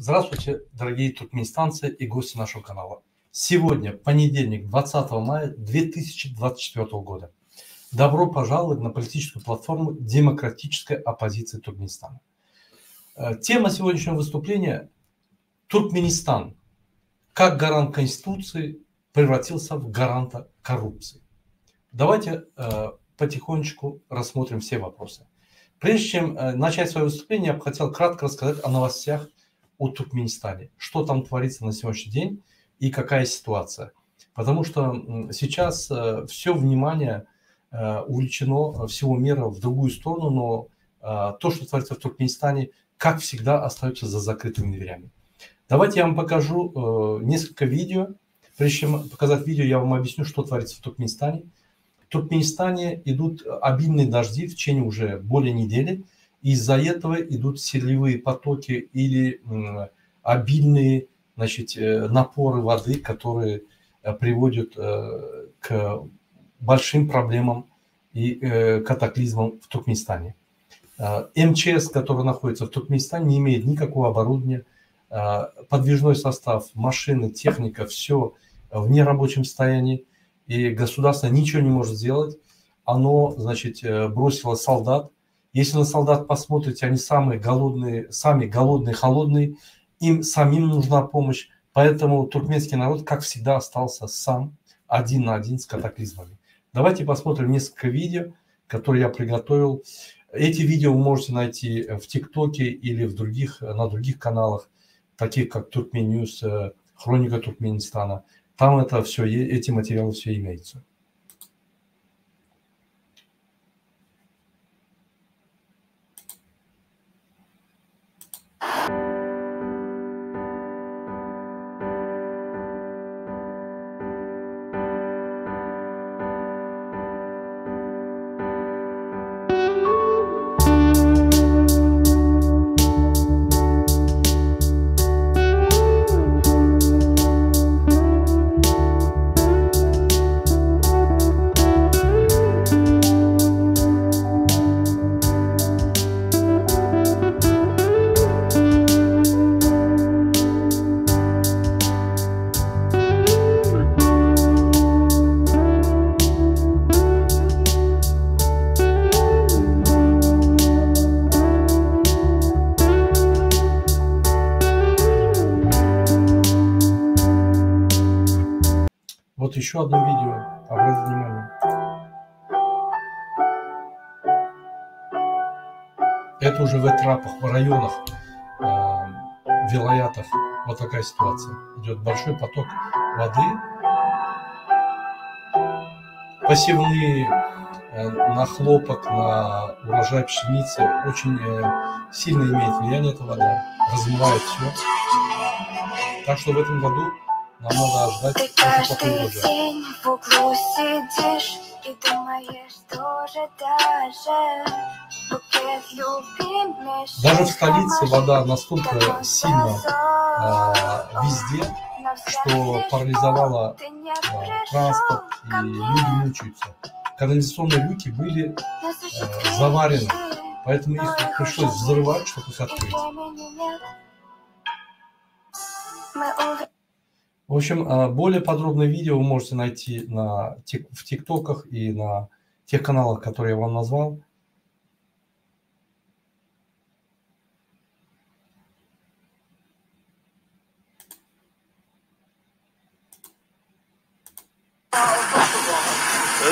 Здравствуйте, дорогие туркменистанцы и гости нашего канала. Сегодня понедельник, 20 мая 2024 года. Добро пожаловать на политическую платформу демократической оппозиции Туркменистана. Тема сегодняшнего выступления – Туркменистан. Как гарант Конституции превратился в гаранта коррупции. Давайте потихонечку рассмотрим все вопросы. Прежде чем начать свое выступление, я бы хотел кратко рассказать о новостях о Туркменистане. Что там творится на сегодняшний день и какая ситуация. Потому что сейчас все внимание увлечено всего мира в другую сторону, но то, что творится в Туркменистане, как всегда, остается за закрытыми дверями. Давайте я вам покажу несколько видео. Прежде чем показать видео, я вам объясню, что творится в Туркменистане. В Туркменистане идут обильные дожди в течение уже более недели. Из-за этого идут селевые потоки или обильные, напоры воды, которые приводят к большим проблемам и катаклизмам в Туркменистане. МЧС, который находится в Туркменистане, не имеет никакого оборудования. Подвижной состав, машины, техника, все в нерабочем состоянии. И государство ничего не может сделать. Оно, бросило солдат. Если на солдат посмотрите, они сами голодные, холодные, им самим нужна помощь. Поэтому туркменский народ, как всегда, остался сам, один на один с катаклизмами. Давайте посмотрим несколько видео, которые я приготовил. Эти видео вы можете найти в ТикТоке или на других каналах, таких как Туркменньюз, Хроника Туркменистана. Там эти материалы все имеются. Вот еще одно видео, обратите внимание. Это уже в Этрапах, в районах, в вилаятах. Вот такая ситуация. Идет большой поток воды. Посевные на хлопок, на урожай пшеницы очень сильно имеет влияние эта вода. Размывает все. Так что в этом году нам надо ждать очень плохой урожай. В углу сидишь и думаешь, что же дальше? Букет любимый. Даже в столице вода настолько сильно везде, что парализовала транспорт, и люди мучаются. Канализационные люки были заварены, поэтому их пришлось взрывать, чтобы их открыть. В общем, более подробное видео вы можете найти в ТикТоках и на тех каналах, которые я вам назвал.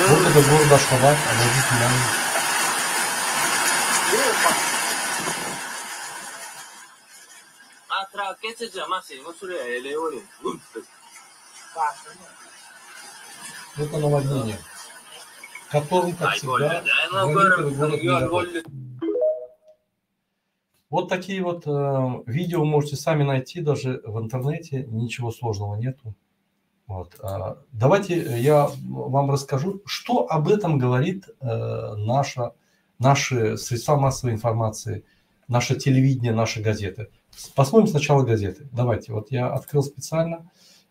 Вот это город Ашхабад, обратите внимание. Это наводнение, которым, как всегда, город. Вот такие вот видео можете сами найти даже в интернете, ничего сложного нету. Вот. Давайте я вам расскажу, что об этом говорит наши средства массовой информации, наше телевидение, наши газеты. Посмотрим сначала газеты. Давайте, вот я открыл специально.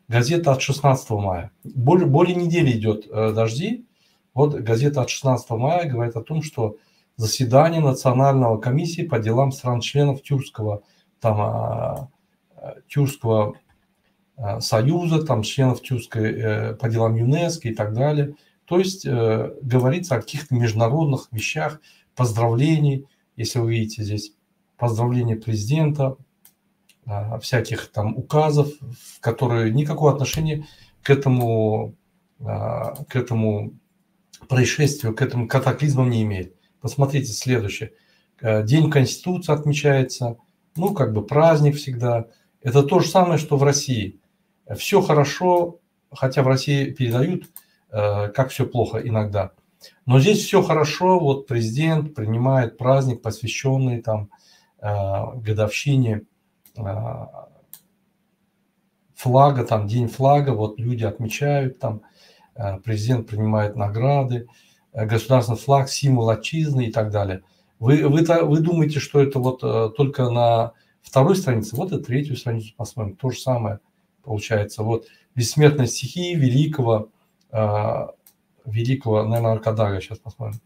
Газета от 16 мая. Более недели идет дожди. Вот газета от 16 мая говорит о том, что заседание Национального комиссии по делам стран-членов Тюркского Тюркского союза, там членов Тюркской по делам ЮНЕСКО и так далее. То есть говорится о каких-то международных вещах, поздравлений, если вы видите здесь, поздравления президента, всяких там указов, которые никакого отношения к этому происшествию, к этому катаклизмам не имеют. Посмотрите следующее. День Конституции отмечается, ну, как бы праздник всегда. Это то же самое, что в России. Все хорошо, хотя в России передают, как все плохо иногда. Но здесь все хорошо, вот президент принимает праздник, посвященный там годовщине флага, там день флага, вот люди отмечают, там президент принимает награды, государственный флаг, символ отчизны и так далее. Вы думаете, что это вот только на второй странице? Вот и третью страницу посмотрим, то же самое получается. Вот бессмертные стихи великого, наверное, Аркадага, сейчас посмотрим.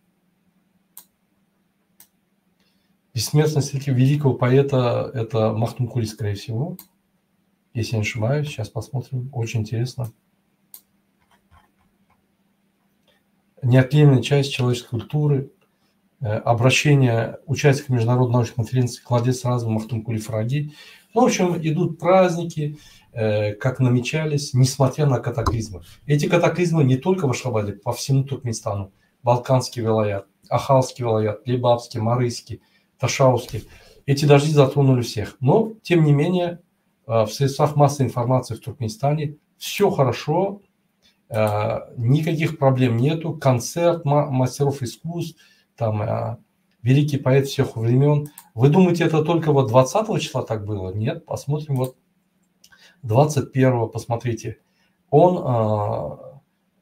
Бессмертные стихи великого поэта, это Махтумкули, скорее всего, если я не ошибаюсь. Сейчас посмотрим, очень интересно. Неотъемлемая часть человеческой культуры, обращение участников международных научных конференций «Кладезь разума» Махтумкули Фараги. Ну, в общем, идут праздники, как намечались, несмотря на катаклизмы. Эти катаклизмы не только в Ашхабаде, по всему Туркменистану. Балканский вилаят, Ахалский вилаят, Лебабский, Марыйский, Ташауский. Эти дожди затронули всех. Но, тем не менее, в средствах массовой информации в Туркменистане все хорошо, никаких проблем нету. Концерт мастеров искусств, там великий поэт всех времен. Вы думаете, это только вот 20 числа так было? Нет, посмотрим вот 21-го, посмотрите. Он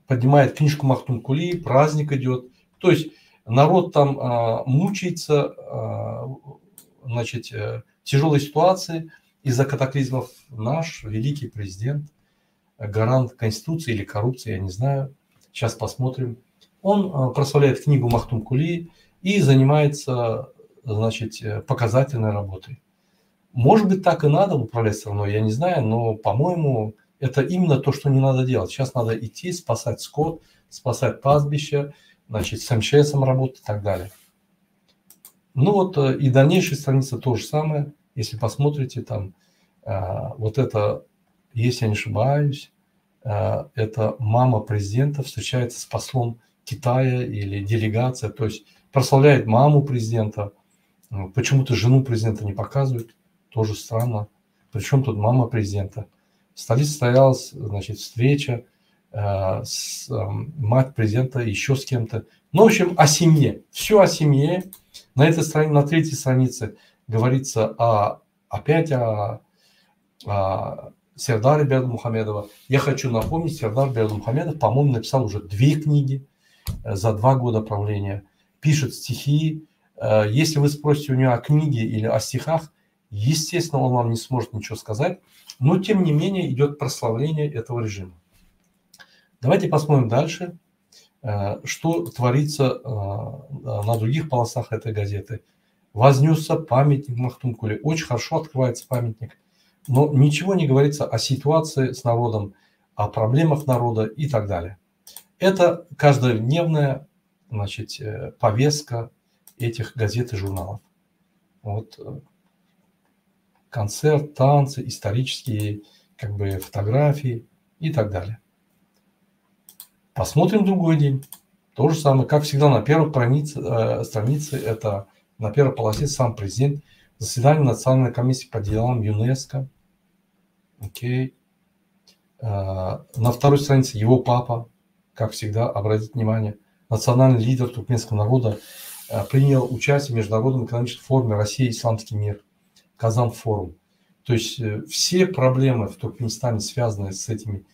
поднимает книжку Махтумкули, праздник идет. То есть народ там мучается, значит, тяжелой ситуации из-за катаклизмов. Наш великий президент, гарант Конституции или коррупции, я не знаю. Сейчас посмотрим. Он прославляет книгу Махтумкули и занимается, значит, показательной работой. Может быть, так и надо управлять страной, я не знаю, но, по-моему, это именно то, что не надо делать. Сейчас надо идти, спасать скот, спасать пастбища, значит, с МЧСом работать и так далее. Ну вот и дальнейшая страница то же самое. Если посмотрите, там вот это, если я не ошибаюсь, это мама президента встречается с послом Китая или делегация, то есть прославляет маму президента. Почему-то жену президента не показывают, тоже странно. Причем тут мама президента? В столице состоялась, значит, встреча с мать президента, еще с кем-то. Ну, в общем, о семье. Все о семье. На этой странице, на третьей странице говорится опять о Сердаре Бердымухамедова. Я хочу напомнить, Сердар Бердымухамедов, по-моему, написал уже 2 книги за 2 года правления. Пишет стихи. Если вы спросите у него о книге или о стихах, естественно, он вам не сможет ничего сказать. Но, тем не менее, идет прославление этого режима. Давайте посмотрим дальше, что творится на других полосах этой газеты. Вознесся памятник Махтумкуле. Очень хорошо открывается памятник. Но ничего не говорится о ситуации с народом, о проблемах народа и так далее. Это каждодневная, значит, повестка этих газет и журналов. Вот концерт, танцы, исторические как бы фотографии и так далее. Посмотрим другой день. То же самое, как всегда, на первой странице, это на первой полосе сам президент, заседание Национальной комиссии по делам ЮНЕСКО. Окей. На второй странице его папа, как всегда, обратите внимание, национальный лидер туркменского народа, принял участие в Международном экономическом форуме «Россия. Исламский мир», Казан-форум. То есть все проблемы в Туркменистане, связанные с этими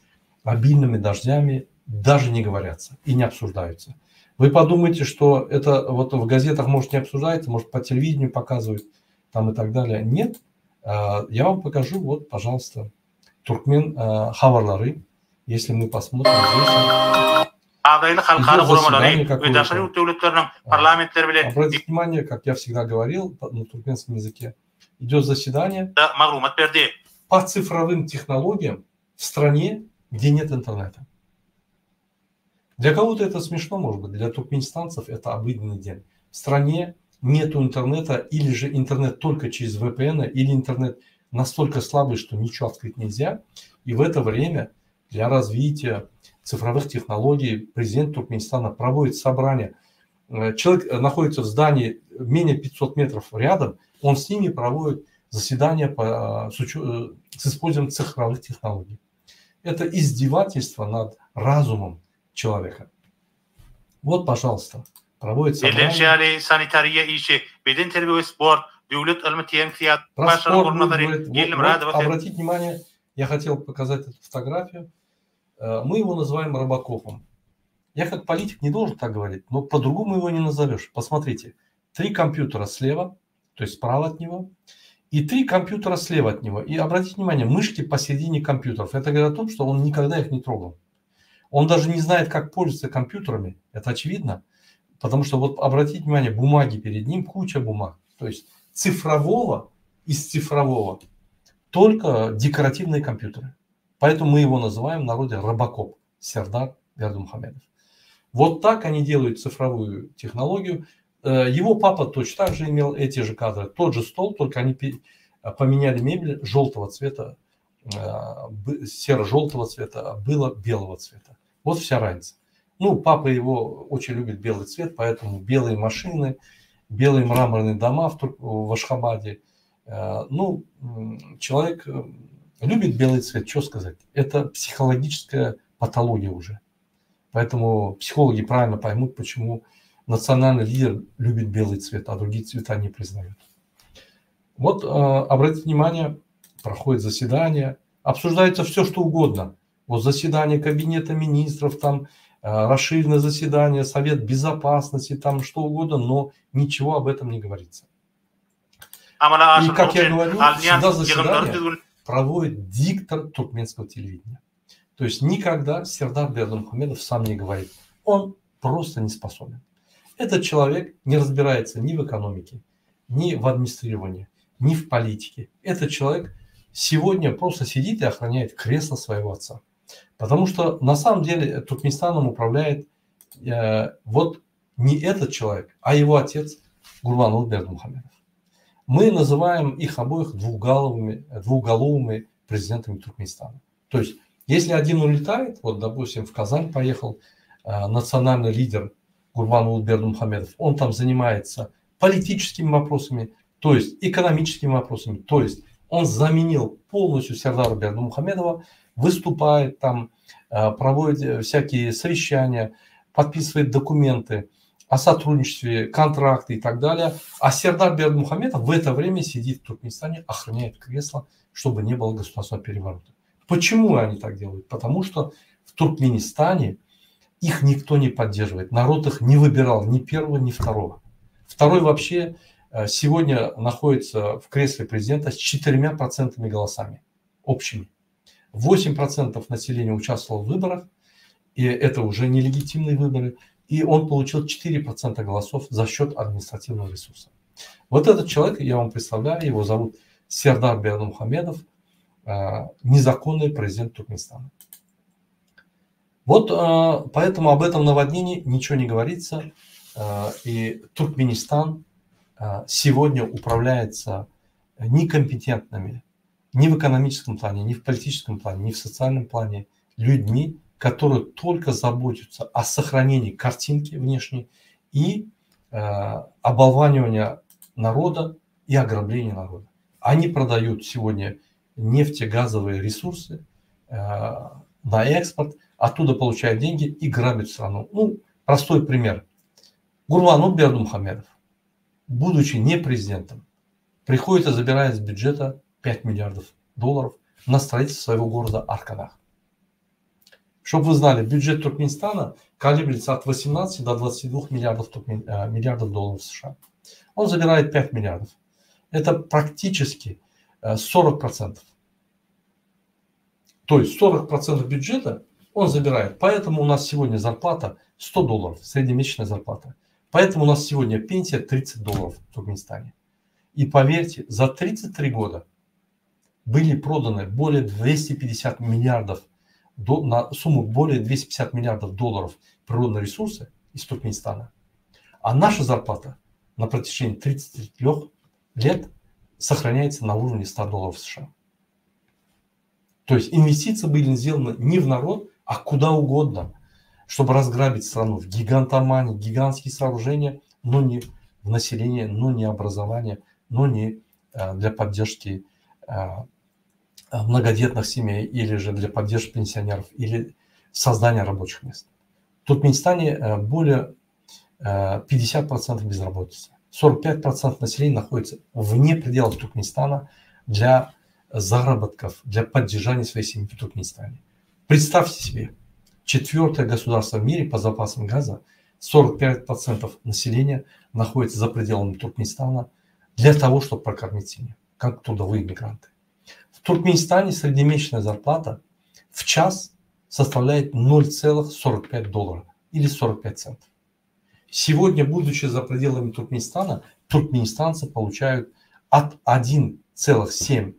обильными дождями, даже не говорятся и не обсуждаются. Вы подумаете, что это вот в газетах, может, не обсуждается, может, по телевидению показывают там и так далее. Нет. Я вам покажу, вот, пожалуйста, Туркмен хабарлары. Если мы посмотрим здесь. Обратите внимание, как я всегда говорил на туркменском языке, идет заседание. по цифровым технологиям в стране, где нет интернета. Для кого-то это смешно, может быть, для туркменистанцев это обыденный день. В стране нет интернета, или же интернет только через VPN, или интернет настолько слабый, что ничего открыть нельзя. И в это время для развития цифровых технологий президент Туркменистана проводит собрание. Человек находится в здании менее 500 метров рядом, он с ними проводит заседания с использованием цифровых технологий. Это издевательство над разумом человека. Вот, пожалуйста, проводится собрание. Про спорт будет говорить. Вот, обратите внимание, я хотел показать эту фотографию. Мы его называем Робокопом. Я как политик не должен так говорить, но по-другому его не назовешь. Посмотрите, 3 компьютера слева, то есть справа от него, и 3 компьютера слева от него. И обратите внимание, мышки посередине компьютеров. Это говорит о том, что он никогда их не трогал. Он даже не знает, как пользоваться компьютерами. Это очевидно. Потому что вот обратите внимание, бумаги перед ним, куча бумаг. То есть из цифрового только декоративные компьютеры. Поэтому мы его называем в народе Робокоп, Сердар Бердымухамедов. Вот так они делают цифровую технологию. Его папа точно так же имел эти же кадры. Тот же стол, только они поменяли мебель желтого цвета, серо-желтого цвета, было белого цвета. Вот вся разница. Ну, папа его очень любит белый цвет, поэтому белые машины, белые мраморные дома в Ашхабаде. Ну, человек любит белый цвет, что сказать. Это психологическая патология уже. Поэтому психологи правильно поймут, почему национальный лидер любит белый цвет, а другие цвета не признают. Вот, обратите внимание, проходит заседание, обсуждается все, что угодно. Вот заседание кабинета министров, там расширенное заседание, совет безопасности, там что угодно, но ничего об этом не говорится. И, как я говорю, всегда заседание проводит диктор туркменского телевидения. То есть никогда Сердар Бердымухамедов сам не говорит. Он просто не способен. Этот человек не разбирается ни в экономике, ни в администрировании, ни в политике. Этот человек сегодня просто сидит и охраняет кресло своего отца. Потому что на самом деле Туркменистаном управляет вот не этот человек, а его отец Гурбанғұлы Бердымухамедов. Мы называем их обоих двуголовыми президентами Туркменистана. То есть, если один улетает, вот, допустим, в Казань поехал национальный лидер Гурбанғұлы Бердымухамедов, он там занимается политическими вопросами, то есть экономическими вопросами, то есть он заменил полностью Сердара Бердымухамедова, выступает там, проводит всякие совещания, подписывает документы о сотрудничестве, контракты и так далее. А Сердар Бердымухамедов в это время сидит в Туркменистане, охраняет кресло, чтобы не было государственного переворота. Почему они так делают? Потому что в Туркменистане их никто не поддерживает. Народ их не выбирал ни первого, ни второго. Второй вообще сегодня находится в кресле президента с 4% голосами общими. 8% населения участвовало в выборах, и это уже нелегитимные выборы, и он получил 4% голосов за счет административного ресурса. Вот этот человек, я вам представляю, его зовут Сердар Бердымухамедов, незаконный президент Туркменистана. Вот поэтому об этом наводнении ничего не говорится, и Туркменистан сегодня управляется некомпетентными ни в экономическом плане, ни в политическом плане, ни в социальном плане людьми, которые только заботятся о сохранении картинки внешней и оболванивания народа и ограблении народа. Они продают сегодня нефтегазовые ресурсы на экспорт, оттуда получают деньги и грабят страну. Ну, простой пример. Гурбанғұлы Бердымухамедов, будучи не президентом, приходит и забирает из бюджета $5 миллиардов на строительство своего города Аркадах. Чтобы вы знали, бюджет Туркменистана колеблется от 18 до 22 миллиардов долларов США. Он забирает 5 миллиардов. Это практически 40%. То есть 40% бюджета он забирает. Поэтому у нас сегодня зарплата $100, среднемесячная зарплата. Поэтому у нас сегодня пенсия $30 в Туркменистане. И поверьте, за 33 года были проданы более 250 миллиардов, на сумму более 250 миллиардов долларов природные ресурсы из Туркменистана. А наша зарплата на протяжении 33 лет сохраняется на уровне $100 США. То есть инвестиции были сделаны не в народ, а куда угодно, чтобы разграбить страну в гигантомании, гигантские сооружения, но не в население, но не образование, но не для поддержки многодетных семей, или же для поддержки пенсионеров, или создания рабочих мест. В Туркменистане более 50% безработицы. 45% населения находится вне пределов Туркменистана для заработков, для поддержания своей семьи в Туркменистане. Представьте себе, 4-е государство в мире по запасам газа, 45% населения находится за пределами Туркменистана для того, чтобы прокормить семью, как трудовые мигранты. В Туркменистане среднемесячная зарплата в час составляет $0,45 или 45 центов. Сегодня, будучи за пределами Туркменистана, туркменистанцы получают от $1,7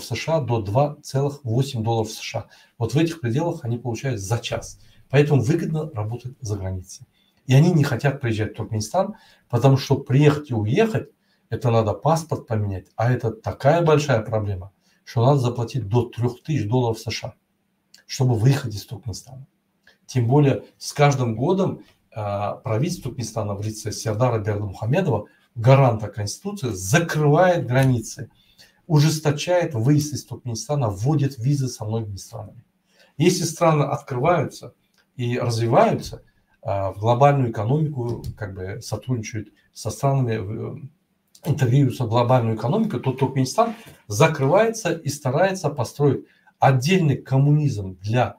США до $2,8 США. Вот в этих пределах они получают за час. Поэтому выгодно работать за границей. И они не хотят приезжать в Туркменистан, потому что приехать и уехать, это надо паспорт поменять. А это такая большая проблема, что надо заплатить до $3000 США, чтобы выехать из Туркменистана. Тем более с каждым годом правительство Туркменистана в лице Сердара Бердымухамедова, гаранта Конституции, закрывает границы, ужесточает выезд из Туркменистана, вводит визы со многими странами. Если страны открываются и развиваются, в глобальную экономику как бы сотрудничают со странами, интегрируются в глобальную экономику, то Туркменистан закрывается и старается построить отдельный коммунизм для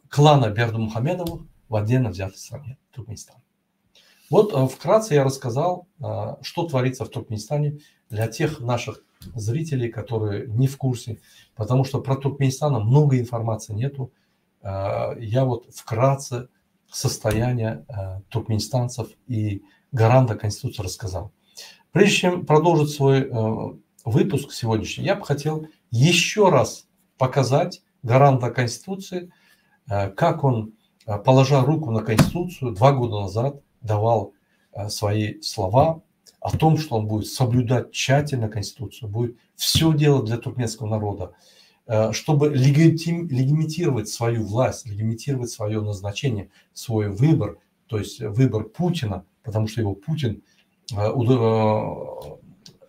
клана Бердымухамедовых в отдельно взятой стране Туркменистан. Вот вкратце я рассказал, что творится в Туркменистане для тех наших зрителей, которые не в курсе, потому что про Туркменистан много информации нету. Я вот вкратце состояние туркменистанцев и гаранта Конституции рассказал. Прежде чем продолжить свой выпуск сегодняшний, я бы хотел еще раз показать гаранта Конституции, как он, положа руку на Конституцию, 2 года назад давал свои слова о том, что он будет соблюдать тщательно Конституцию, будет все делать для туркменского народа, чтобы легитимировать свою власть, легитимировать свое назначение, свой выбор, то есть выбор Путина, потому что его Путин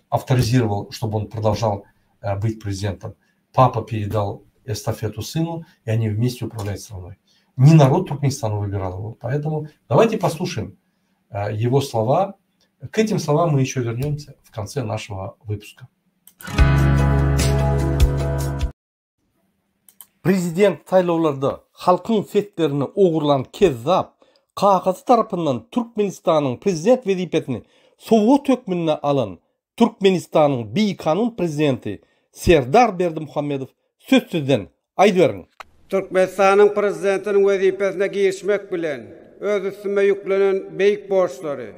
авторизировал, чтобы он продолжал быть президентом. Папа передал эстафету сыну, и они вместе управляют страной. Не народ Туркменистана выбирал его. Поэтому давайте послушаем его слова. К этим словам мы еще вернемся в конце нашего выпуска. Президент сайлауларда халкın setlerini oğurlan kezzap Kağızı tarafından Türkmenistan'ın prezident vazifesini Sovet hükmüne alan Türkmenistan'ın beykanun prezidenti Serdar Berdimuhamedov sözsüzden aydıverin. Türkmenistan'ın prezidentinin vazifesine girişmek bilen öz üstüme yüklenen beyik borçları,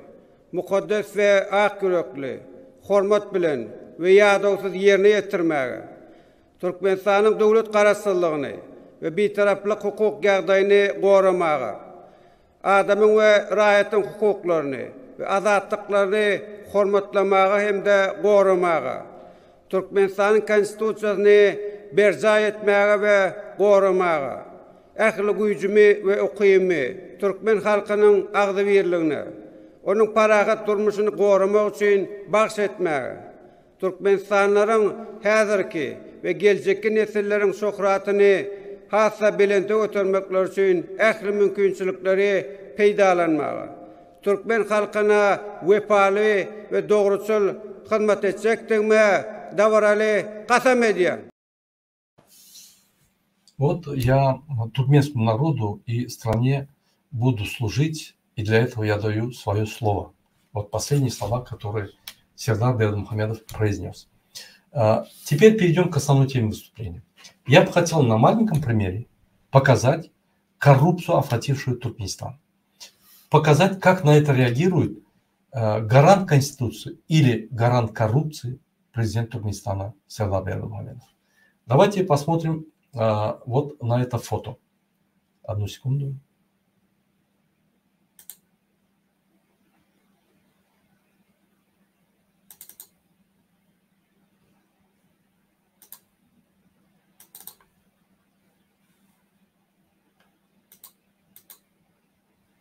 mukaddes ve ak yürekli, hormat bilen ve yadavsız yerine yetirmeye, Türkmenistan'ın devlet karasıllığını ve bir taraflık hukuk yağdayını korumaya, adamın ve rayetin hukuklarını ve azatlıklarını hormatlamaya hem de korumaya, Türkmenistan'ın konstitusiyasını berca etmeye ve korumaya, ehli gücümü ve okuyumu, Türkmen halkının ağzı birliğine, onun parahat durmuşunu korumak için bahsetmeye, Türkmenistanların hazırki ve gelecekki nesillerin şöhratını hassa bilente ötürmekler için ehli mümkünçülükleri peydalanmaya, Türkmen halkına vefalı ve doğrusul hizmet edecektirmeye davaralı kasam ediyorum. Вот я туркменскому народу и стране буду служить, и для этого я даю свое слово. Вот последние слова, которые Сердар Бердымухамедов произнес. Теперь перейдем к основной теме выступления. Я бы хотел на маленьком примере показать коррупцию, охватившую Туркменистан. Показать, как на это реагирует гарант Конституции или гарант коррупции президент Туркменистана Сардар Бердымухамедов. Давайте посмотрим вот на это фото. Одну секунду.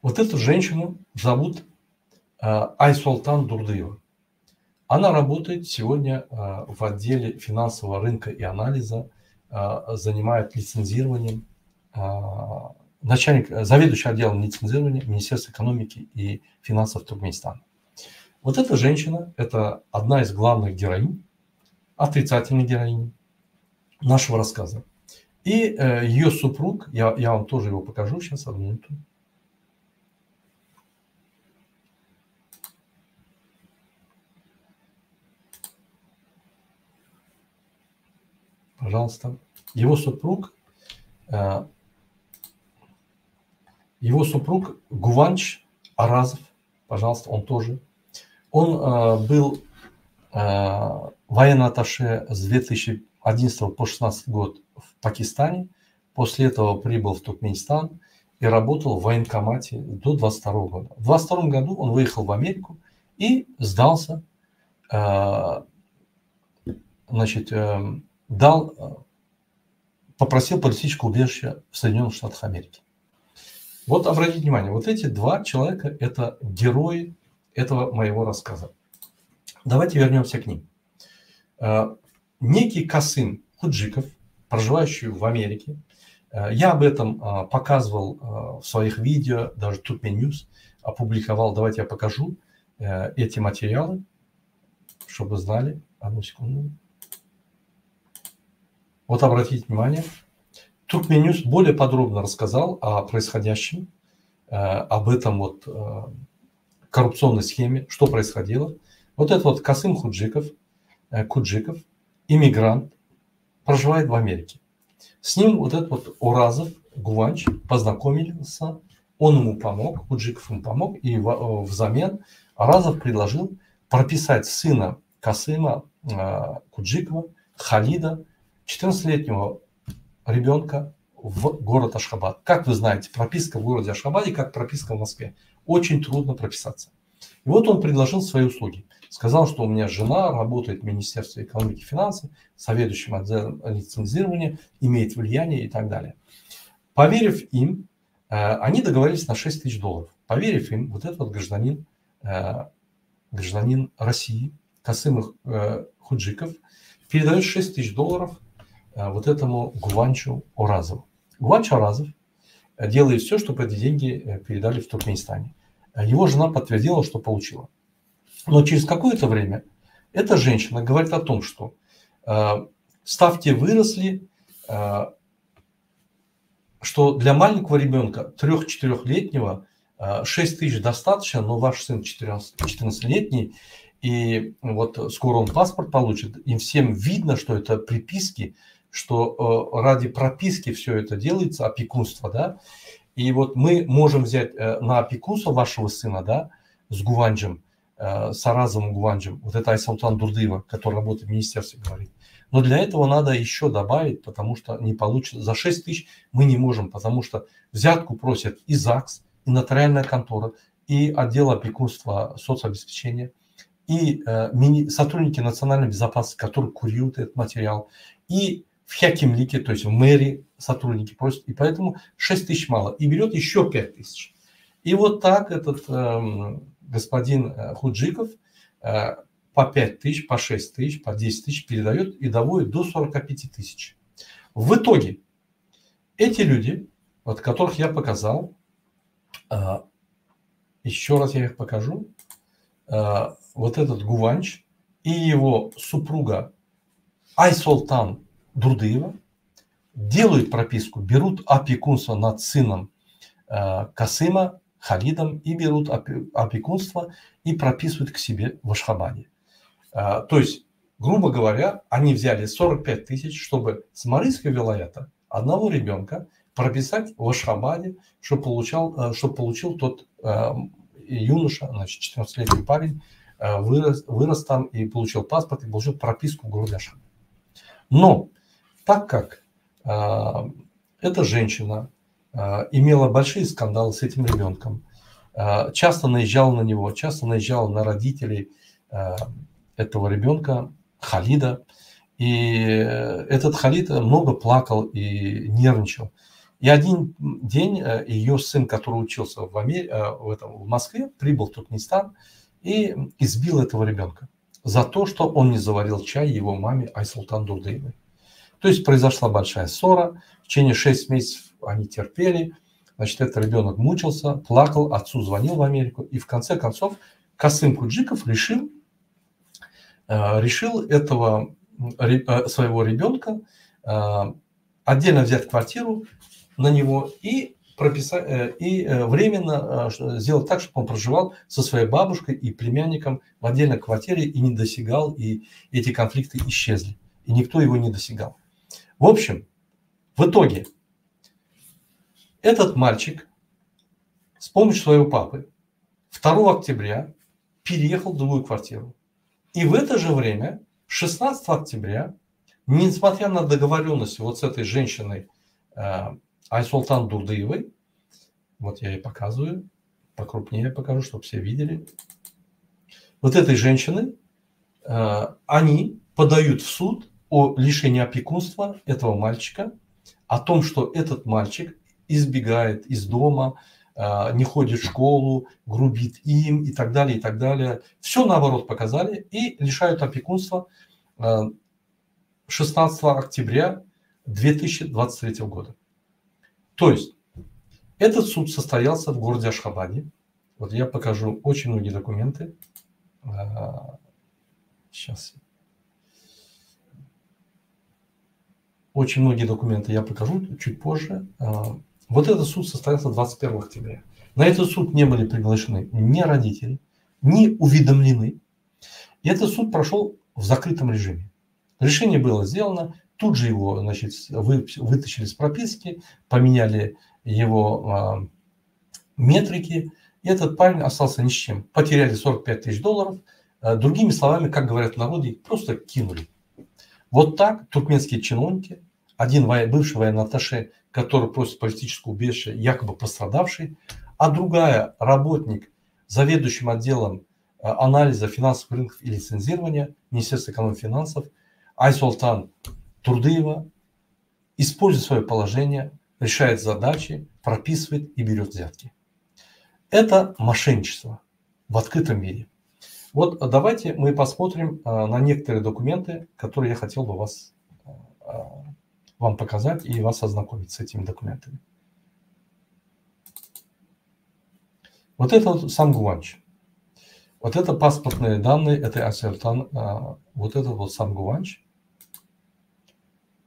Вот эту женщину зовут Айсултан Дурдыева. Она работает сегодня в отделе финансового рынка и анализа, занимает лицензированием, заведующий отделом лицензирования Министерства экономики и финансов Туркменистана. Вот эта женщина – это одна из главных героинь, отрицательной героини нашего рассказа. И ее супруг, я вам тоже его покажу сейчас, одну минуту. Пожалуйста. Его супруг Гуванч Аразов, пожалуйста, он тоже. Он был военный атташе с 2011 по 2016 год в Пакистане. После этого прибыл в Туркменистан и работал в военкомате до 2022 года. В 2022 году он выехал в Америку и сдался, попросил политическое убежище в Соединенных Штатах Америки. Вот обратите внимание, вот эти два человека – это герои этого моего рассказа. Давайте вернемся к ним. Некий Касым Худжиков, проживающий в Америке, я об этом показывал в своих видео, даже Turkmen-News опубликовал. Давайте я покажу эти материалы, чтобы вы знали. Одну секунду. Вот обратите внимание, Turkmen-News более подробно рассказал о происходящем, об этом вот коррупционной схеме, что происходило. Вот это вот Касым Худжиков, иммигрант, проживает в Америке. С ним вот этот вот Оразов, Гуванч, познакомился, он ему помог, Худжиков ему помог, и взамен Оразов предложил прописать сына Касыма Худжикова, Халида, 14-летнего ребенка, в город Ашхабад. Как вы знаете, прописка в городе Ашхабаде, как прописка в Москве. Очень трудно прописаться. И вот он предложил свои услуги. Сказал, что у меня жена работает в Министерстве экономики и финансов, заведующим отделом лицензирования, имеет влияние и так далее. Поверив им, они договорились на $6 тысяч. Поверив им, вот этот вот гражданин России, Касым Худжиков, передает $6 тысяч вот этому Гуванчу Оразову. Гуванч Оразов делает все, чтобы эти деньги передали в Туркменистане. Его жена подтвердила, что получила. Но через какое-то время эта женщина говорит о том, что ставки выросли, что для маленького ребенка, 3-4-летнего, 6 тысяч достаточно, но ваш сын 14-летний, и вот скоро он паспорт получит, им всем видно, что это приписки, что ради прописки все это делается, опекунство, да, и вот мы можем взять на опекунство вашего сына, да, с Гуванджем, с Аразовым Гуванджем, вот это Айсултан Дурдыева, который работает в министерстве, говорит. Но для этого надо еще добавить, потому что не получится. За 6 тысяч мы не можем, потому что взятку просят и ЗАГС, и нотариальная контора, и отдел опекунства соцобеспечения, и сотрудники национальной безопасности, которые курируют этот материал, и в Хакимлике, то есть в мэрии сотрудники просят, и поэтому 6 тысяч мало, и берет еще 5 тысяч. И вот так этот господин Худжиков по 5 тысяч, по 6 тысяч, по 10 тысяч передает и доводит до 45 тысяч. В итоге эти люди, вот, которых я показал, еще раз я их покажу, вот этот Гуванч и его супруга Айсултан Дурдыева делают прописку, берут опекунство над сыном Касыма, Халидом, и берут опекунство и прописывают к себе в Ашхабаде. То есть, грубо говоря, они взяли 45 тысяч, чтобы с Марийского вилаята одного ребенка прописать в Ашхабаде, чтобы получил тот юноша, значит, 14-летний парень, вырос там и получил паспорт, и получил прописку в городе Ашхабад. Но так как эта женщина имела большие скандалы с этим ребенком, часто наезжала на него, часто наезжала на родителей этого ребенка, Халида. И этот Халид много плакал и нервничал. И один день ее сын, который учился в Москве, прибыл в Туркменистан и избил этого ребенка за то, что он не заварил чай его маме Айсултан Дурдыевой. То есть произошла большая ссора. В течение 6 месяцев они терпели. Значит, этот ребенок мучился, плакал, отцу звонил в Америку. И в конце концов Касым Куджиков решил этого своего ребенка отдельно взять квартиру на него и временно сделать так, чтобы он проживал со своей бабушкой и племянником в отдельной квартире и не досягал, и эти конфликты исчезли, и никто его не досягал. В общем, в итоге этот мальчик с помощью своего папы 2 октября переехал в другую квартиру. И в это же время, 16 октября, несмотря на договоренность вот с этой женщиной Айсултан Дурдыевой, вот я ей показываю, покрупнее покажу, чтобы все видели. Вот этой женщины, они подают в суд о лишении опекунства этого мальчика, о том, что этот мальчик избегает из дома, не ходит в школу, грубит им и так далее, и так далее. Все наоборот показали и лишают опекунства 16 октября 2023 года. То есть этот суд состоялся в городе Ашхабаде. Вот я покажу очень многие документы. Сейчас. Очень многие документы я покажу чуть позже. Вот этот суд состоялся 21 октября. На этот суд не были приглашены ни родители, ни уведомлены. И этот суд прошел в закрытом режиме. Решение было сделано, тут же его, значит, вытащили с прописки, поменяли его метрики, и этот парень остался ни с чем. Потеряли $45 тысяч. Другими словами, как говорят в народе, просто кинули. Вот так туркменские чиновники, один бывший военный атташе, который просит политическое убежище, якобы пострадавший, а другая работник, заведующим отделом анализа финансовых рынков и лицензирования Министерства экономики и финансов, Айсултан Дурдыева, использует свое положение, решает задачи, прописывает и берет взятки. Это мошенничество в открытом виде. Вот давайте мы посмотрим на некоторые документы, которые я хотел бы вам показать и вас ознакомить с этими документами. Вот это вот сам Гуванч. Вот это паспортные данные этой Айсултан. Вот это вот сам Гуванч.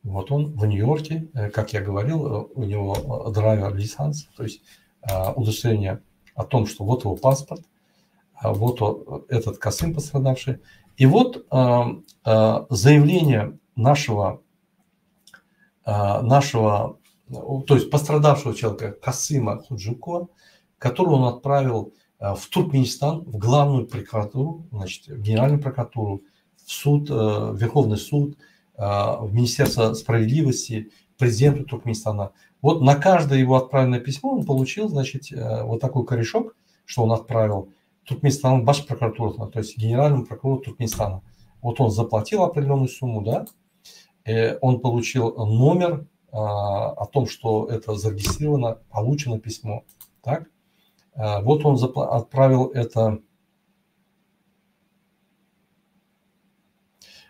Вот он в Нью-Йорке, как я говорил, у него драйвер лиценз, то есть удостоверение о том, что вот его паспорт, вот этот Касым пострадавший. И вот заявление нашего, то есть пострадавшего человека Касыма Худжукова, которого он отправил в Туркменистан, в главную прокуратуру, значит, в Генеральную прокуратуру, в суд, в Верховный суд, в Министерство справедливости, президенту Туркменистана. Вот на каждое его отправленное письмо он получил, значит, вот такой корешок, что он отправил Туркменистан, Баш прокуратуру, то есть Генеральному прокурору Туркменистана. Вот он заплатил определенную сумму, да, и он получил номер о том, что это зарегистрировано, получено письмо. Так? Вот он отправил это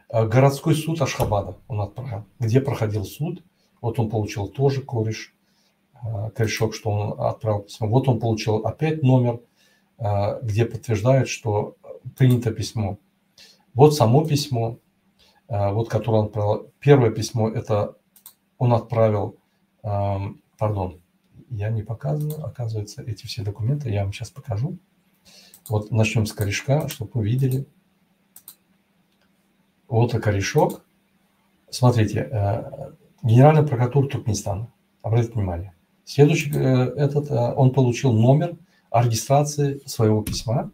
городской суд Ашхабада, он отправил, где проходил суд. Вот он получил тоже корешок, что он отправил письмо. Вот он получил опять номер, где подтверждает, что принято письмо. Вот само письмо, вот которое он отправил. Первое письмо, это он отправил, пардон, я не показываю, оказывается, эти все документы я вам сейчас покажу. Вот начнем с корешка, чтобы вы видели. Вот и корешок. Смотрите, Генеральная прокуратура Туркменистана. Обратите внимание. Следующий, он получил номер о регистрации своего письма.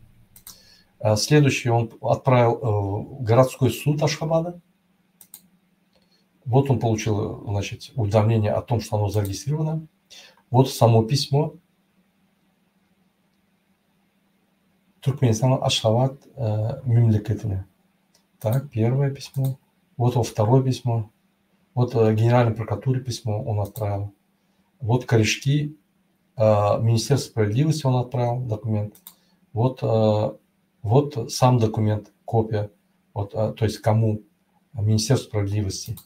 Следующий он отправил в городской суд Ашхабада. Вот он получил, значит, уведомление о том, что оно зарегистрировано. Вот само письмо. Туркменистан Ашхабад мемлекетіне. Так, первое письмо. Вот он второе письмо. Вот Генеральной прокуратуре письмо он отправил. Вот корешки Министерства справедливости он отправил документ. Вот, вот сам документ, копия. Вот, то есть кому? Министерство справедливости.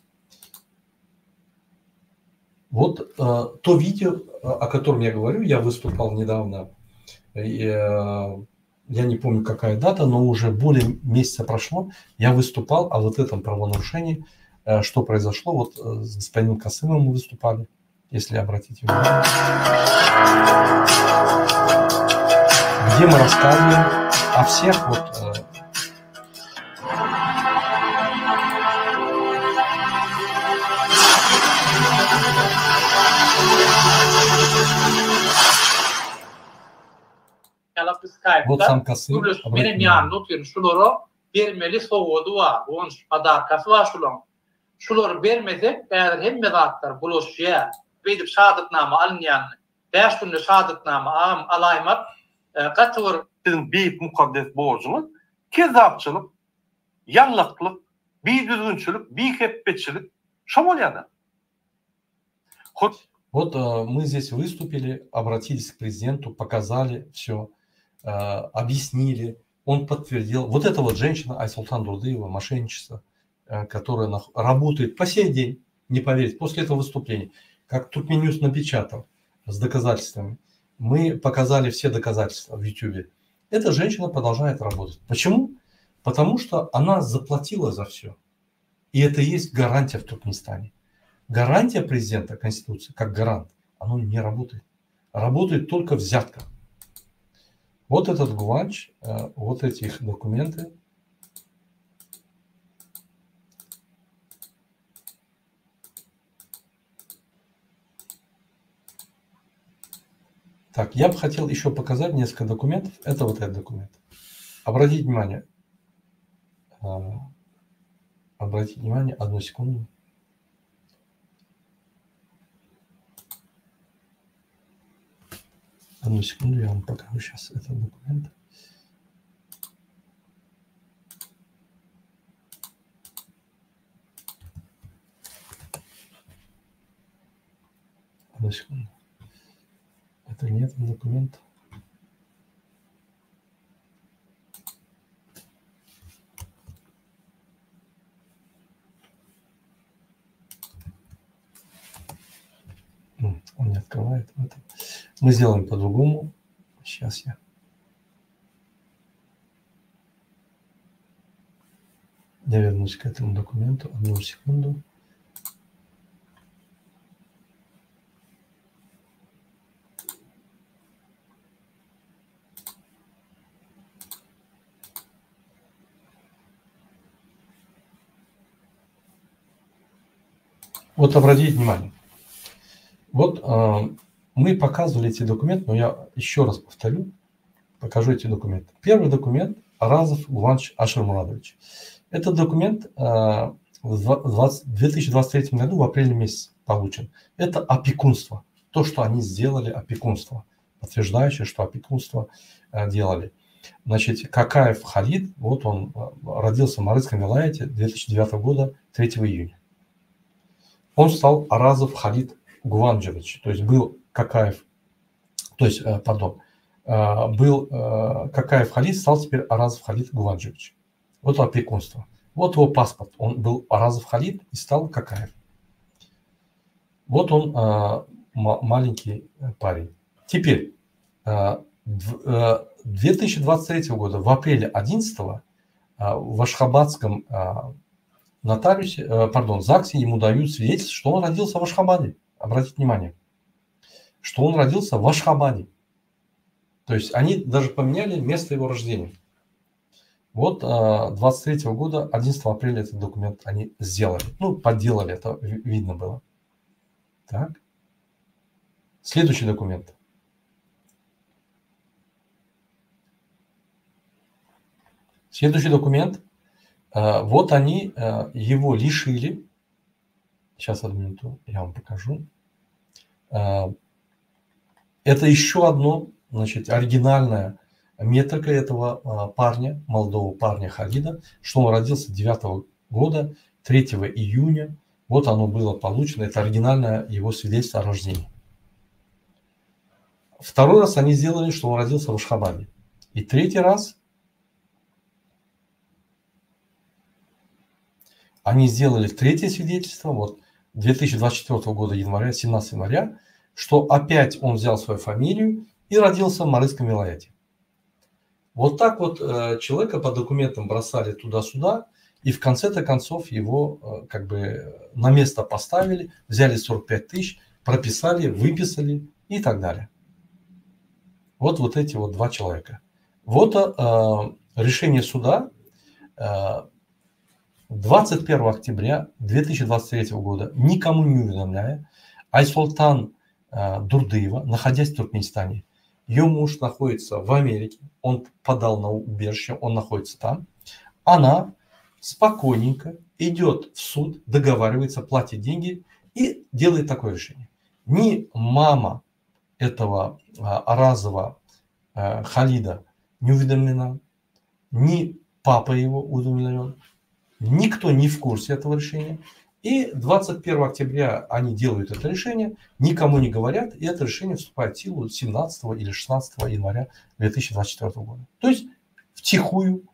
Вот то видео, о котором я говорю, я выступал недавно. Я не помню, какая дата, но уже более месяца прошло. Я выступал о вот этом правонарушении, что произошло. Вот с господином Касымовым мы выступали, если обратите внимание. Где мы рассказываем о всех вот... Вот сам Касым. Benim yanına oturuyorum. Şuları vermeli soğudu var. Onun adarkası var şulan. Şuları vermedi. Eğer hem medatlar bulaşıya bedip şahadetname alınyan, 5 günlük şahadetname alaymat katılır. Sizin büyük mukaddes borcunuz kezapçılık, yanlıklık, bir düzgünçülük, bir hepbetçilik şamalyadı. Вот мы здесь выступили, обратились к президенту, показали все, объяснили, он подтвердил. Вот эта вот женщина, Айсултан Дурдыева, мошенничество, которая работает по сей день, не поверите, после этого выступления, как Туркменньюз напечатал с доказательствами, мы показали все доказательства в YouTube. Эта женщина продолжает работать. Почему? Потому что она заплатила за все. И это и есть гарантия в Туркменистане. Гарантия президента Конституции, как гарант, оно не работает. Работает только взятка. Вот этот гуанч, вот эти их документы. Так, я бы хотел еще показать несколько документов. Это вот этот документ. Обратите внимание. Обратите внимание, одну секунду. Одну секунду, я вам покажу сейчас этот документ. Одну секунду. Это не этот документ. Он не открывает это. Мы сделаем по-другому. Сейчас я вернусь к этому документу. Одну секунду. Вот обратите внимание. Вот мы показывали эти документы, но я еще раз повторю, покажу эти документы. Первый документ – Аразов Гуванч Ашермурадович. Этот документ в 2023 году в апреле месяце получен. Это опекунство. То, что они сделали, опекунство. Подтверждающее, что опекунство делали. Значит, Какаев Халид, вот он родился в Марыцком вилаяте 2009 года, 3 июня. Он стал Аразов Халид Гуванджевич, то есть был Какаев, то есть, был Какаев Халид, стал теперь Аразов Халид Гуванджевич. Вот опекунство. Вот его паспорт. Он был Аразов Халид и стал Какаев. Вот он маленький парень. Теперь, 2023 года, в апреле 11-го, в Ашхабадском ЗАГСе ему дают свидетельство, что он родился в Ашхабаде. Обратите внимание, что он родился в Ашхабаде. То есть они даже поменяли место его рождения. Вот 23 года, 11 апреля этот документ они сделали. Ну, подделали, это видно было. Так. Следующий документ. Следующий документ. Вот они его лишили. Сейчас, одну минуту, я вам покажу. Это еще одно, значит, оригинальная метрика этого парня, молодого парня Халида, что он родился 9 года, 3 июня. Вот оно было получено. Это оригинальное его свидетельство о рождении. Второй раз они сделали, что он родился в Ашхабаде. И третий раз они сделали третье свидетельство, вот 2024 года января, 17 января, что опять он взял свою фамилию и родился в Марыйском вилаяте. Вот так вот человека по документам бросали туда-сюда, и в конце-то концов его как бы на место поставили, взяли 45 тысяч, прописали, выписали и так далее. Вот эти вот два человека. Вот решение суда 21 октября 2023 года, никому не уведомляя, Айсултан Дурдыева, находясь в Туркменистане, ее муж находится в Америке, он подал на убежище, он находится там, она спокойненько идет в суд, договаривается, платит деньги и делает такое решение. Ни мама этого Аразова Халида не уведомлена, ни папа его уведомлен, никто не в курсе этого решения. И 21 октября они делают это решение, никому не говорят, и это решение вступает в силу 17 или 16 января 2024 года. То есть втихую,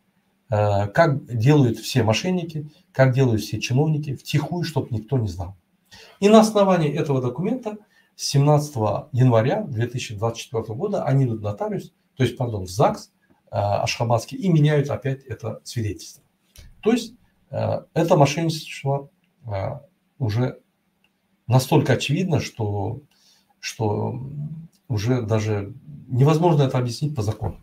как делают все мошенники, как делают все чиновники, втихую, чтобы никто не знал. И на основании этого документа 17 января 2024 года они идут в нотариус, то есть, пардон, в ЗАГС Ашхабадский и меняют опять это свидетельство. То есть это мошенничество уже настолько очевидно, что уже даже невозможно это объяснить по закону.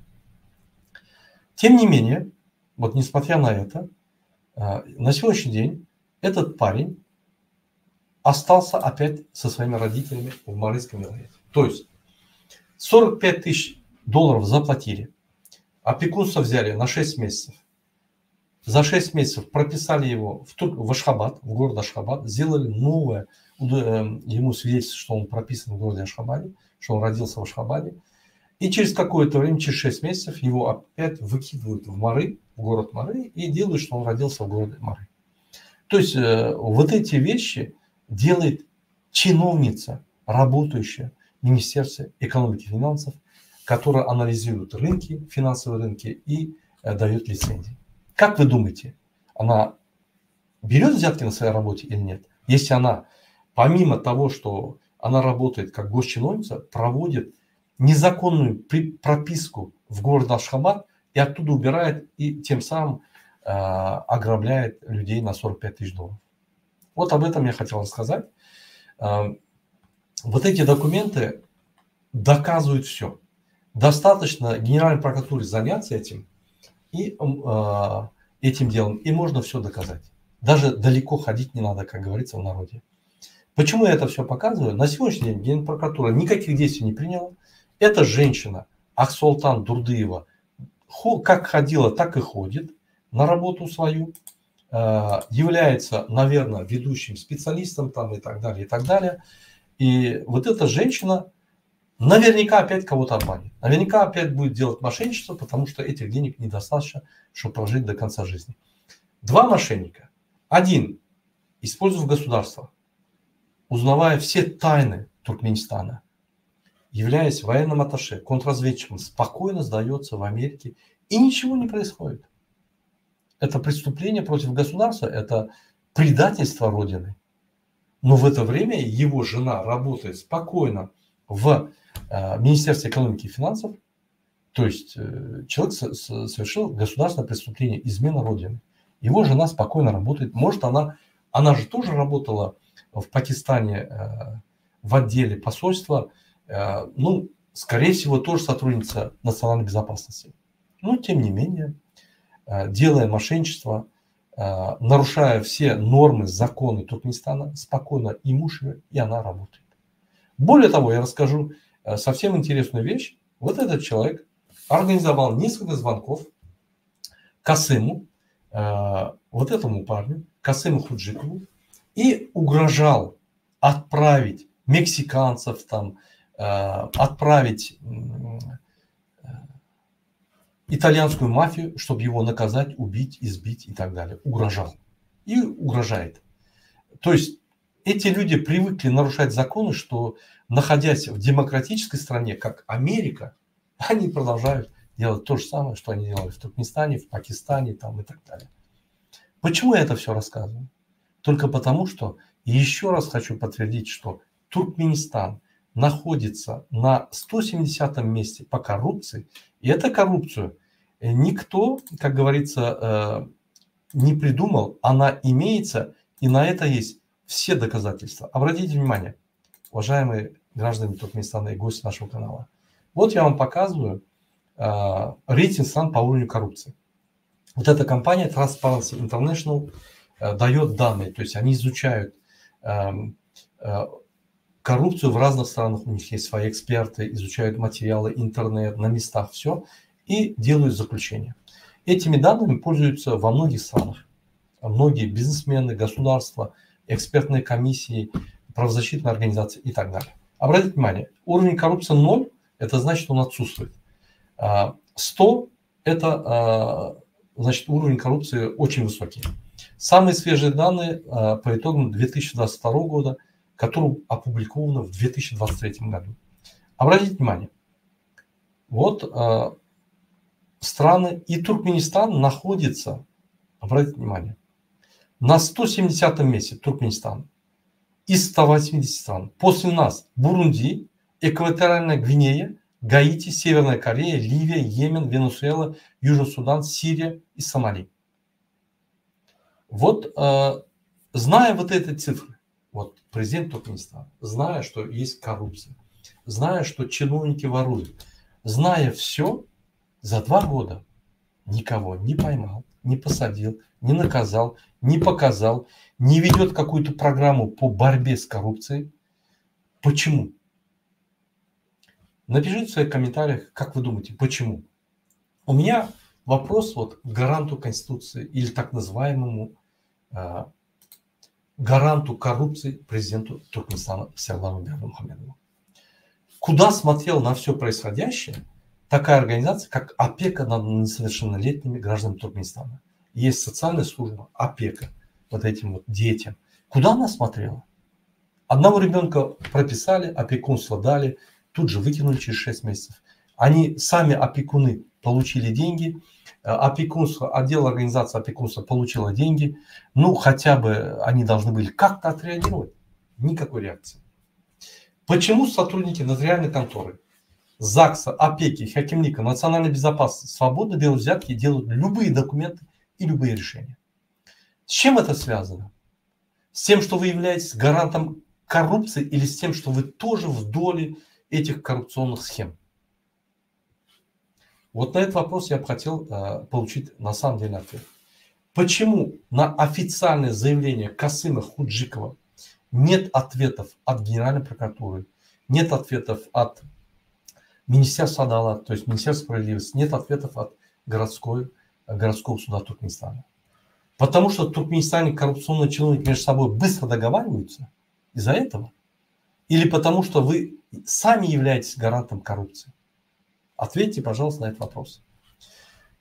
Тем не менее, вот несмотря на это, на сегодняшний день этот парень остался опять со своими родителями в Марыйском вилаяте. То есть 45 тысяч долларов заплатили, опекунство взяли на 6 месяцев. За 6 месяцев прописали его в Ашхабад, в город Ашхабад, сделали новое ему свидетельство, что он прописан в городе Ашхабаде, что он родился в Ашхабаде. И через какое-то время, через 6 месяцев, его опять выкидывают в Мары, в город Мары, и делают, что он родился в городе Мары. То есть вот эти вещи делает чиновница, работающая в Министерстве экономики и финансов, которая анализирует рынки, финансовые рынки и дает лицензии. Как вы думаете, она берет взятки на своей работе или нет? Если она, помимо того, что она работает как госчиновница, проводит незаконную прописку в город Ашхабад и оттуда убирает и тем самым ограбляет людей на 45 тысяч долларов. Вот об этом я хотел рассказать. Вот эти документы доказывают все. Достаточно Генеральной прокуратуре заняться этим делом, и можно все доказать. Даже далеко ходить не надо, как говорится в народе. Почему я это все показываю? На сегодняшний день Генпрокуратура никаких действий не приняла. Эта женщина, Ахсултан Дурдыева, как ходила, так и ходит на работу свою. Является, наверное, ведущим специалистом там и так далее, и так далее. И вот эта женщина наверняка опять кого-то обманет. Наверняка опять будет делать мошенничество, потому что этих денег недостаточно, чтобы прожить до конца жизни. Два мошенника. Один, используя государство, узнавая все тайны Туркменистана, являясь военным атташе, контрразведчиком, спокойно сдается в Америке, и ничего не происходит. Это преступление против государства, это предательство Родины. Но в это время его жена работает спокойно в Министерстве экономики и финансов, то есть человек совершил государственное преступление, измена Родины. Его жена спокойно работает. Может, она же тоже работала в Пакистане в отделе посольства, ну, скорее всего, тоже сотрудница национальной безопасности. Но, тем не менее, делая мошенничество, нарушая все нормы, законы Туркменистана, спокойно и муж ее, и она работает. Более того, я расскажу совсем интересную вещь. Вот этот человек организовал несколько звонков Касыму, вот этому парню, Касыму Худжикову, и угрожал отправить мексиканцев, там, отправить итальянскую мафию, чтобы его наказать, убить, избить и так далее. Угрожал. И угрожает. То есть эти люди привыкли нарушать законы, что, находясь в демократической стране, как Америка, они продолжают делать то же самое, что они делали в Туркменистане, в Пакистане там, и так далее. Почему я это все рассказываю? Только потому, что еще раз хочу подтвердить, что Туркменистан находится на 170-м месте по коррупции. И эту коррупцию никто, как говорится, не придумал. Она имеется, и на это есть все доказательства. Обратите внимание, уважаемые граждане Туркменистана и гости нашего канала. Вот я вам показываю рейтинг стран по уровню коррупции. Вот эта компания Transparency International дает данные, то есть они изучают коррупцию в разных странах, у них есть свои эксперты, изучают материалы, интернет, на местах все и делают заключения. Этими данными пользуются во многих странах. Многие бизнесмены, государства, экспертные комиссии, правозащитные организации и так далее. Обратите внимание, уровень коррупции 0, это значит, что он отсутствует. 100 это значит уровень коррупции очень высокий. Самые свежие данные по итогам 2022 года, которые опубликованы в 2023 году. Обратите внимание, вот страны, и Туркменистан находится, обратите внимание, на 170-м месте Туркменистан из 180 стран. После нас Бурунди, Экваториальная Гвинея, Гаити, Северная Корея, Ливия, Йемен, Венесуэла, Южный Судан, Сирия и Сомали. Вот, зная вот эти цифры, вот президент Туркменистана, зная, что есть коррупция, зная, что чиновники воруют, зная все, за 2 года никого не поймал, не посадил, не наказал, не показал, не ведет какую-то программу по борьбе с коррупцией. Почему? Напишите в своих комментариях, как вы думаете, почему. У меня вопрос вот к гаранту Конституции или так называемому гаранту коррупции президенту Туркменистана Саглагу Бердымухамедову. Куда смотрел на все происходящее такая организация, как опека над несовершеннолетними гражданами Туркменистана? Есть социальная служба, опека вот этим вот детям. Куда она смотрела? Одного ребенка прописали, опекунство дали, тут же выкинули через 6 месяцев. Они сами, опекуны, получили деньги, опекунство, отдел организации опекунства получило деньги, ну хотя бы они должны были как-то отреагировать. Никакой реакции. Почему сотрудники нотариальной конторы, ЗАГСа, опеки, хакимлика, национальной безопасности свободно берут взятки и делают любые документы и любые решения? С чем это связано? С тем, что вы являетесь гарантом коррупции, или с тем, что вы тоже в доле этих коррупционных схем? Вот на этот вопрос я бы хотел получить на самом деле ответ. Почему на официальное заявление Касыма Худжикова нет ответов от Генеральной прокуратуры, нет ответов от Министерства Адалата, то есть Министерства справедливости, нет ответов от городского суда Туркменистана? Потому что в Туркменистане коррупционные чиновники между собой быстро договариваются из-за этого? Или потому что вы сами являетесь гарантом коррупции? Ответьте, пожалуйста, на этот вопрос.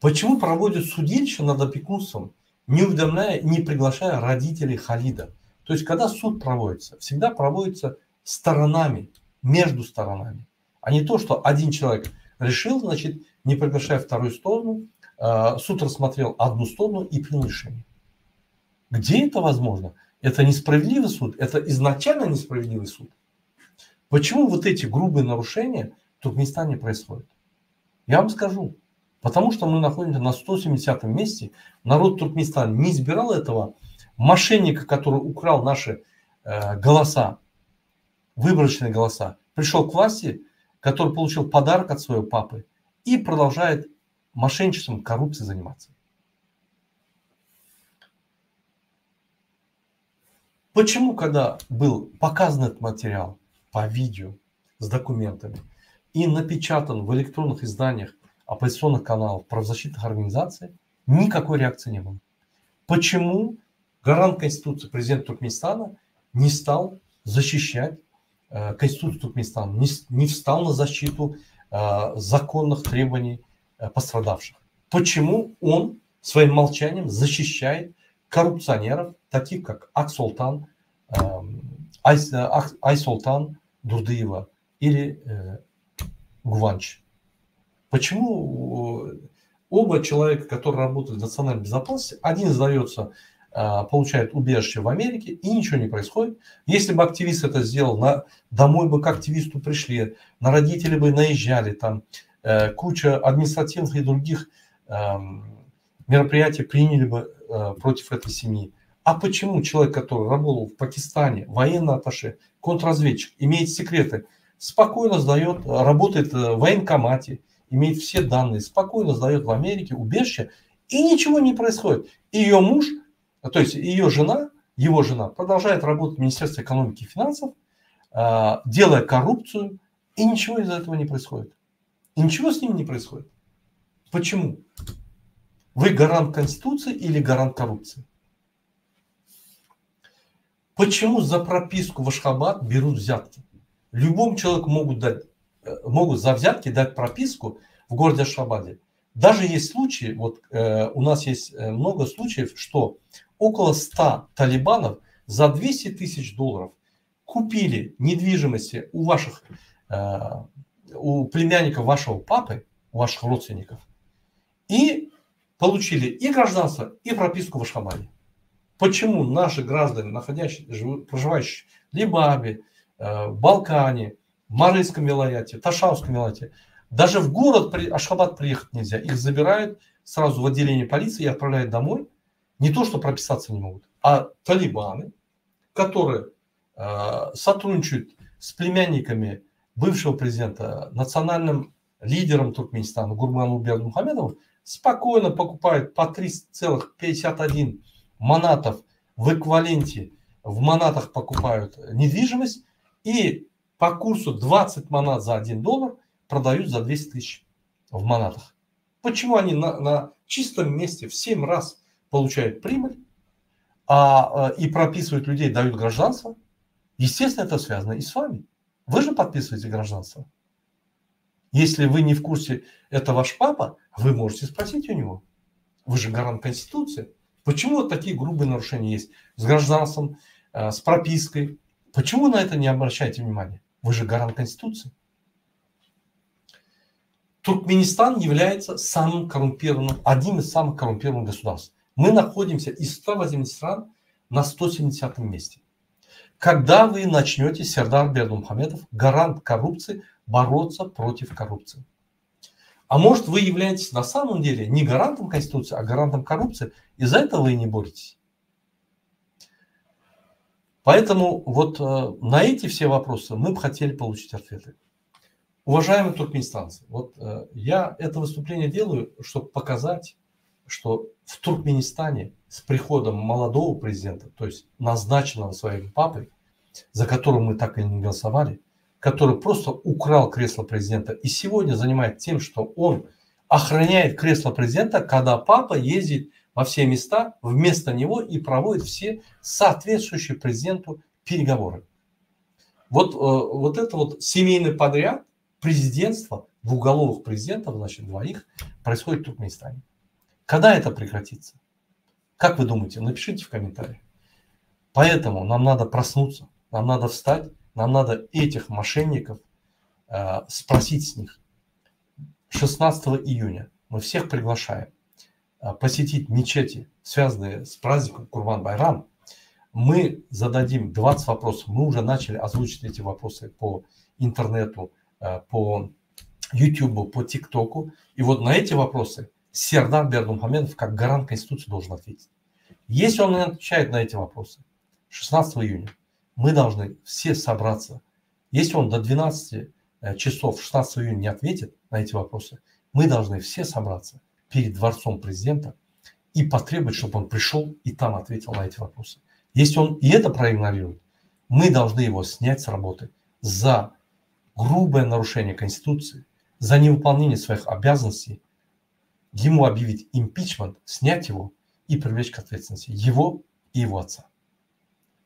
Почему проводят судилище над опекунством, не уведомляя, не приглашая родителей Халида? То есть, когда суд проводится, всегда проводится сторонами, между сторонами. А не то, что один человек решил, значит, не приглашая вторую сторону, суд рассмотрел одну сторону и принял решение. Где это возможно? Это несправедливый суд, это изначально несправедливый суд. Почему вот эти грубые нарушения в Туркменистане происходят? Я вам скажу. Потому что мы находимся на 170-м месте. Народ Туркменистана не избирал этого мошенника, который украл наши голоса, выборочные голоса. Пришел к власти, который получил подарок от своего папы и продолжает мошенничеством, коррупцией заниматься. Почему, когда был показан этот материал по видео с документами и напечатан в электронных изданиях оппозиционных каналов, правозащитных организаций, Никакой реакции не было. Почему гарант Конституции, президент Туркменистана, не стал защищать Конституцию Туркменистана, не встал на защиту законных требований пострадавших? Почему он своим молчанием защищает коррупционеров, таких как Аксултан, Айсултан Дурдыева или Гуванч? Почему оба человека, которые работают в национальной безопасности, один сдается, получает убежище в Америке, и ничего не происходит? Если бы активист это сделал, домой бы к активисту пришли, на родителей бы наезжали, там куча административных и других мероприятий приняли бы против этой семьи. А почему человек, который работал в Пакистане, военный атташе, контрразведчик, имеет секреты, спокойно сдает, работает в военкомате, имеет все данные, спокойно сдает в Америке убежище, и ничего не происходит? Ее муж, то есть ее жена, его жена, продолжает работать в Министерстве экономики и финансов, делая коррупцию, и ничего из этого не происходит. И ничего с ним не происходит. Почему? Вы гарант Конституции или гарант коррупции? Почему за прописку в Ашхабад берут взятки? Любому человеку могут за взятки дать прописку в городе Ашхабаде. Даже есть случаи, вот у нас есть много случаев, что около 100 талибанов за 200 тысяч долларов купили недвижимости у племянников вашего папы, у ваших родственников, и получили и гражданство, и прописку в Ашхабаде. Почему наши граждане, проживающие в Либабе, в Балкане, в Марийском вилаяте, Ташавском вилаяте, даже в город Ашхабад приехать нельзя. Их забирают сразу в отделение полиции и отправляют домой. Не то, что прописаться не могут, а талибаны, которые сотрудничают с племянниками бывшего президента, национальным лидером Туркменистана Гурбаном Бердымухамедовым, спокойно покупают по 3,51 манатов в эквиваленте, в манатах покупают недвижимость и по курсу 20 манат за $1 продают за 200 тысяч в манатах. Почему они на чистом месте в 7 раз получают прибыль и прописывают людей, дают гражданство? Естественно, это связано и с вами. Вы же подписываете гражданство. Если вы не в курсе, это ваш папа, вы можете спросить у него. Вы же гарант Конституции. Почему вот такие грубые нарушения есть с гражданством, с пропиской? Почему на это не обращаете внимания? Вы же гарант Конституции. Туркменистан является самым коррумпированным, одним из самых коррумпированных государств. Мы находимся из 180 стран на 170 месте. Когда вы начнете, Сердар Бердымухамедов, гарант коррупции, бороться против коррупции? А может, вы являетесь на самом деле не гарантом Конституции, а гарантом коррупции, из-за этого вы и не боретесь? Поэтому вот на эти все вопросы мы бы хотели получить ответы. Уважаемые туркменистанцы, вот я это выступление делаю, чтобы показать, что в Туркменистане с приходом молодого президента, то есть назначенного своим папой, за которым мы так и не голосовали, который просто украл кресло президента и сегодня занимает тем, что он охраняет кресло президента, когда папа ездит во все места вместо него и проводит все соответствующие президенту переговоры. Вот это вот семейный подряд президентства, двуголовых президентов, значит, двоих, происходит в Туркменистане. Когда это прекратится? Как вы думаете? Напишите в комментариях. Поэтому нам надо проснуться, нам надо встать, нам надо этих мошенников спросить с них. 16 июня мы всех приглашаем посетить мечети, связанные с праздником Курбан-Байрам. Мы зададим 20 вопросов. Мы уже начали озвучить эти вопросы по интернету, по YouTube, по ТикТоку. И вот на эти вопросы Сердар Бердымухамедов как гарант Конституции должен ответить. Если он не отвечает на эти вопросы 16 июня, мы должны все собраться. Если он до 12 часов 16 июня не ответит на эти вопросы, мы должны все собраться перед дворцом президента и потребовать, чтобы он пришел и там ответил на эти вопросы. Если он и это проигнорирует, мы должны его снять с работы за грубое нарушение Конституции, за невыполнение своих обязанностей ему объявить импичмент, снять его и привлечь к ответственности его и его отца.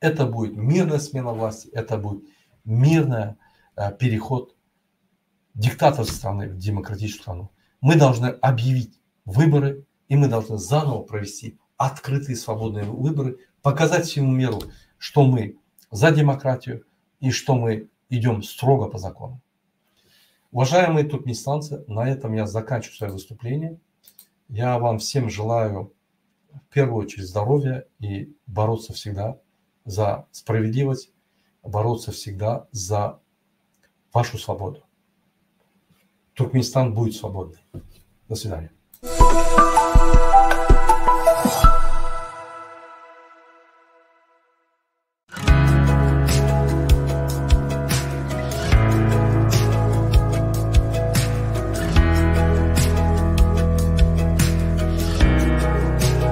Это будет мирная смена власти, это будет мирный переход диктаторской страны в демократическую страну. Мы должны объявить выборы, и мы должны заново провести открытые свободные выборы, показать всему миру, что мы за демократию и что мы идем строго по закону. Уважаемые туркменистанцы, на этом я заканчиваю свое выступление. Я вам всем желаю в первую очередь здоровья и бороться всегда за справедливость, бороться всегда за вашу свободу. Туркменистан будет свободный. До свидания.